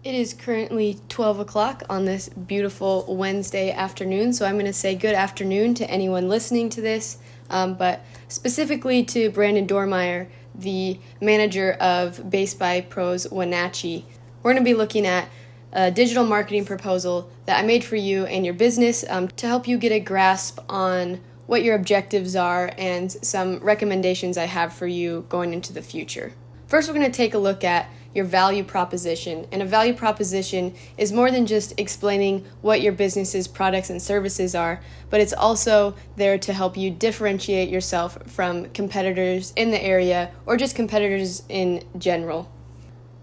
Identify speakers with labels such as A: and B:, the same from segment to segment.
A: It is currently 12 o'clock on this beautiful Wednesday afternoon, so I'm going to say good afternoon to anyone listening to this, but specifically to Brandon Dormeyer, the manager of BaseByPros Wenatchee. We're going to be looking at a digital marketing proposal that I made for you and your business to help you get a grasp on what your objectives are and some recommendations I have for you going into the future. First, we're going to take a look at your value proposition. And a value proposition is more than just explaining what your business's products and services are, but it's also there to help you differentiate yourself from competitors in the area or just competitors in general.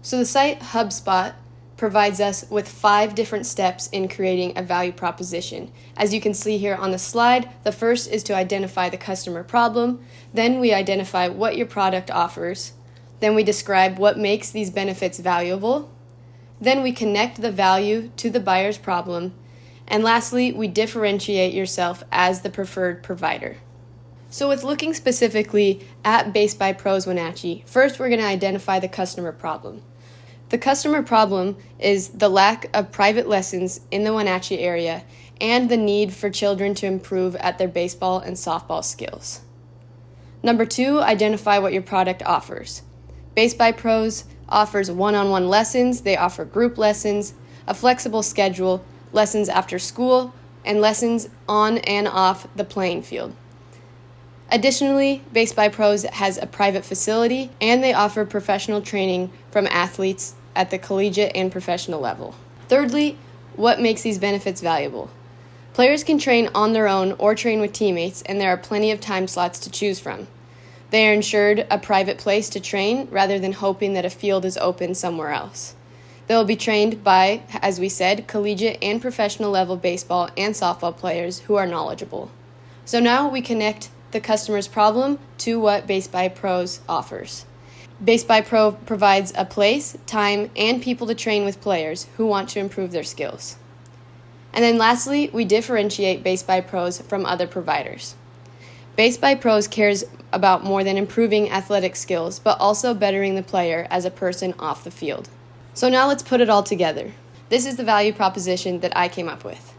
A: So the site HubSpot provides us with 5 different steps in creating a value proposition. As you can see here on the slide, the first is to identify the customer problem. Then we identify what your product offers. Then we describe what makes these benefits valuable. Then we connect the value to the buyer's problem. And lastly, we differentiate yourself as the preferred provider. So with looking specifically at BaseByPros Wenatchee, first we're going to identify the customer problem. The customer problem is the lack of private lessons in the Wenatchee area and the need for children to improve at their baseball and softball skills. Number 2, identify what your product offers. BaseByPros offers one-on-one lessons, they offer group lessons, a flexible schedule, lessons after school, and lessons on and off the playing field. Additionally, BaseByPros has a private facility, and they offer professional training from athletes at the collegiate and professional level. Thirdly, what makes these benefits valuable? Players can train on their own or train with teammates, and there are plenty of time slots to choose from. They are ensured a private place to train rather than hoping that a field is open somewhere else. They will be trained by, as we said, collegiate and professional level baseball and softball players who are knowledgeable. So now we connect the customer's problem to what BaseByPros offers. BaseByPro provides a place, time, and people to train with players who want to improve their skills. And then lastly, we differentiate BaseByPros from other providers. BaseByPros cares about more than improving athletic skills, but also bettering the player as a person off the field. So now let's put it all together. This is the value proposition that I came up with.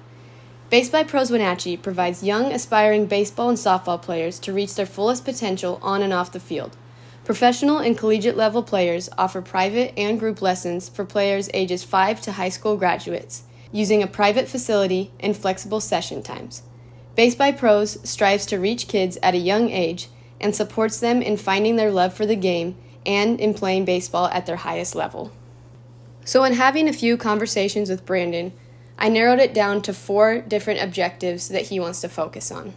A: BaseByPros Wenatchee provides young, aspiring baseball and softball players to reach their fullest potential on and off the field. Professional and collegiate level players offer private and group lessons for players ages 5 to high school graduates, using a private facility and flexible session times. BaseByPros strives to reach kids at a young age and supports them in finding their love for the game and in playing baseball at their highest level. So in having a few conversations with Brandon, I narrowed it down to 4 different objectives that he wants to focus on.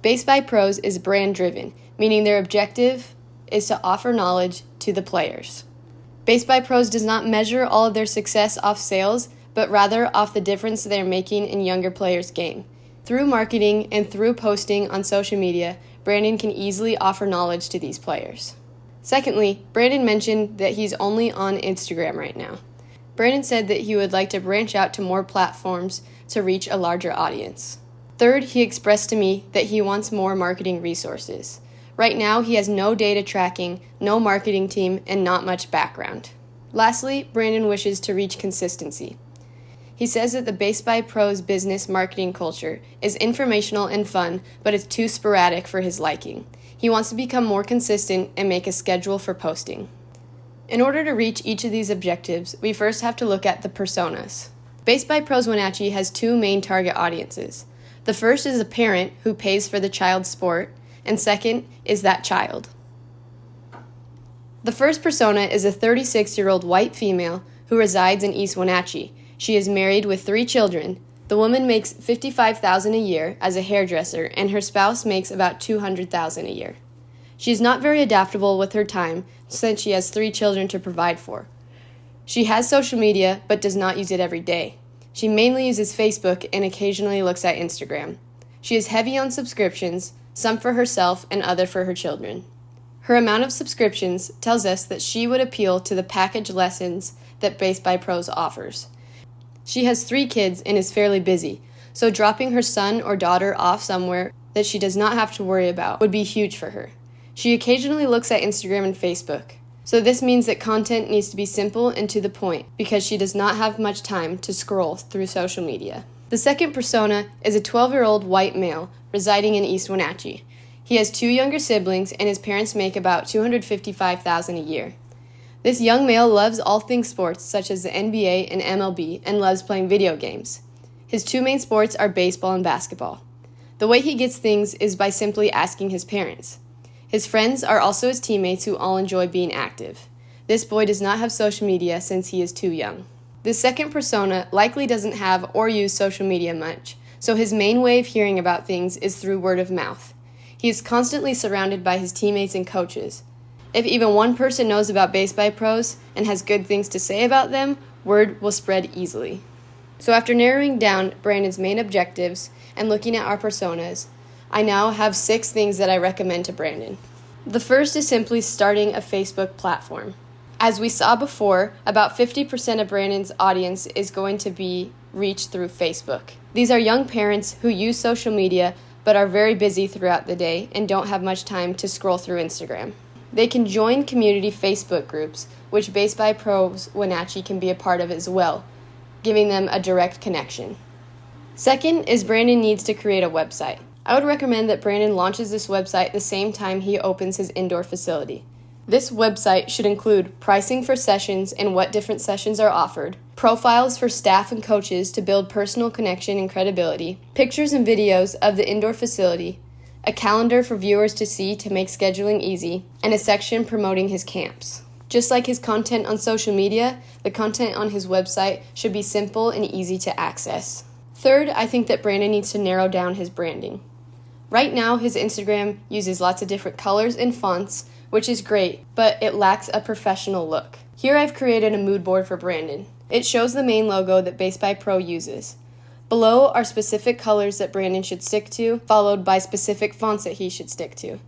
A: BaseByPros is brand driven, meaning their objective is to offer knowledge to the players. BaseByPros does not measure all of their success off sales, but rather off the difference they are making in younger players' game. Through marketing and through posting on social media, Brandon can easily offer knowledge to these players. Secondly, Brandon mentioned that he's only on Instagram right now. Brandon said that he would like to branch out to more platforms to reach a larger audience. Third, he expressed to me that he wants more marketing resources. Right now, he has no data tracking, no marketing team, and not much background. Lastly, Brandon wishes to reach consistency. He says that the BaseByPros business marketing culture is informational and fun, but it's too sporadic for his liking. He wants to become more consistent and make a schedule for posting. In order to reach each of these objectives, we first have to look at the personas. BaseByPros Wenatchee has 2 main target audiences. The first is a parent who pays for the child's sport, and second is that child. The first persona is a 36-year-old white female who resides in East Wenatchee. She is married with 3 children. The woman makes $55,000 a year as a hairdresser, and her spouse makes about $200,000 a year. She is not very adaptable with her time since she has 3 children to provide for. She has social media, but does not use it every day. She mainly uses Facebook and occasionally looks at Instagram. She is heavy on subscriptions, some for herself and other for her children. Her amount of subscriptions tells us that she would appeal to the package lessons that BaseByPros offers. She has 3 kids and is fairly busy, so dropping her son or daughter off somewhere that she does not have to worry about would be huge for her. She occasionally looks at Instagram and Facebook. So this means that content needs to be simple and to the point because she does not have much time to scroll through social media. The second persona is a 12-year-old white male residing in East Wenatchee. He has 2 younger siblings and his parents make about $255,000 a year. This young male loves all things sports such as the NBA and MLB and loves playing video games. His 2 main sports are baseball and basketball. The way he gets things is by simply asking his parents. His friends are also his teammates who all enjoy being active. This boy does not have social media since he is too young. The second persona likely doesn't have or use social media much, so his main way of hearing about things is through word of mouth. He is constantly surrounded by his teammates and coaches. If even one person knows about BaseByPros and has good things to say about them, word will spread easily. So after narrowing down Brandon's main objectives and looking at our personas, I now have 6 things that I recommend to Brandon. The first is simply starting a Facebook platform. As we saw before, about 50% of Brandon's audience is going to be reached through Facebook. These are young parents who use social media but are very busy throughout the day and don't have much time to scroll through Instagram. They can join community Facebook groups, which BaseByPros Wenatchee can be a part of as well, giving them a direct connection. Second is Brandon needs to create a website. I would recommend that Brandon launches this website the same time he opens his indoor facility. This website should include pricing for sessions and what different sessions are offered, profiles for staff and coaches to build personal connection and credibility, pictures and videos of the indoor facility, a calendar for viewers to see to make scheduling easy, and a section promoting his camps. Just like his content on social media, the content on his website should be simple and easy to access. Third, I think that Brandon needs to narrow down his branding. Right now, his Instagram uses lots of different colors and fonts, which is great, but it lacks a professional look. Here I've created a mood board for Brandon. It shows the main logo that BaseByPro uses. Below are specific colors that Brandon should stick to, followed by specific fonts that he should stick to.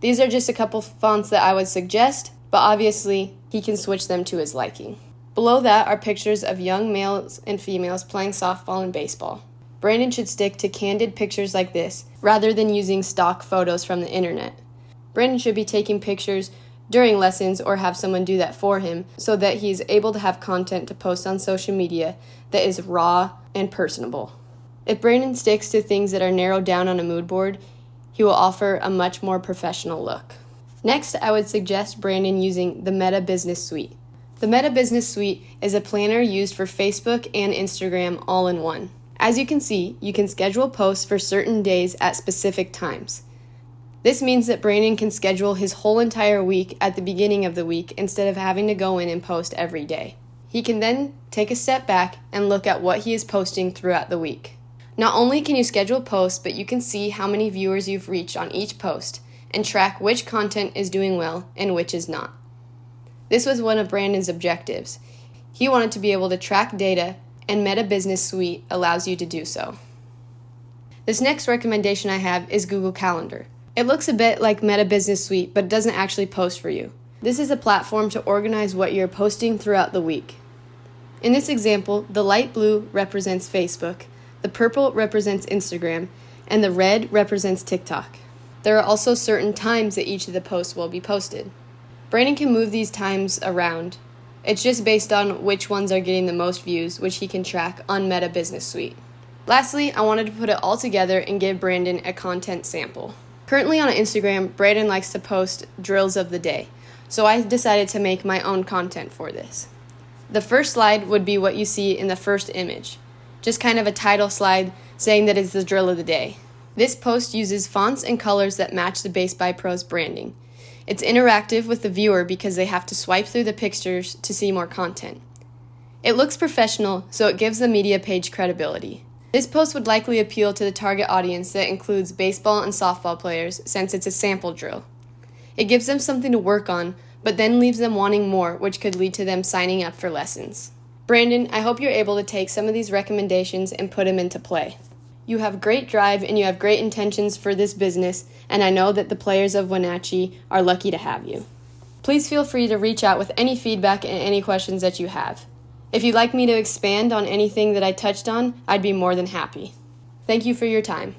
A: These are just a couple fonts that I would suggest, but obviously he can switch them to his liking. Below that are pictures of young males and females playing softball and baseball. Brandon should stick to candid pictures like this, rather than using stock photos from the internet. Brandon should be taking pictures during lessons or have someone do that for him so that he is able to have content to post on social media that is raw and personable. If Brandon sticks to things that are narrowed down on a mood board, he will offer a much more professional look. Next, I would suggest Brandon using the Meta Business Suite. The Meta Business Suite is a planner used for Facebook and Instagram all in one. As you can see, you can schedule posts for certain days at specific times. This means that Brandon can schedule his whole entire week at the beginning of the week instead of having to go in and post every day. He can then take a step back and look at what he is posting throughout the week. Not only can you schedule posts, but you can see how many viewers you've reached on each post and track which content is doing well and which is not. This was one of Brandon's objectives. He wanted to be able to track data, and Meta Business Suite allows you to do so. This next recommendation I have is Google Calendar. It looks a bit like Meta Business Suite, but it doesn't actually post for you. This is a platform to organize what you're posting throughout the week. In this example, the light blue represents Facebook, the purple represents Instagram, and the red represents TikTok. There are also certain times that each of the posts will be posted. Brandon can move these times around. It's just based on which ones are getting the most views, which he can track on Meta Business Suite. Lastly, I wanted to put it all together and give Brandon a content sample. Currently on Instagram, Brandon likes to post drills of the day, so I decided to make my own content for this. The first slide would be what you see in the first image, just kind of a title slide saying that it's the drill of the day. This post uses fonts and colors that match the BaseByPros branding. It's interactive with the viewer because they have to swipe through the pictures to see more content. It looks professional, so it gives the media page credibility. This post would likely appeal to the target audience that includes baseball and softball players since it's a sample drill. It gives them something to work on, but then leaves them wanting more, which could lead to them signing up for lessons. Brandon, I hope you're able to take some of these recommendations and put them into play. You have great drive and you have great intentions for this business, and I know that the players of Wenatchee are lucky to have you. Please feel free to reach out with any feedback and any questions that you have. If you'd like me to expand on anything that I touched on, I'd be more than happy. Thank you for your time.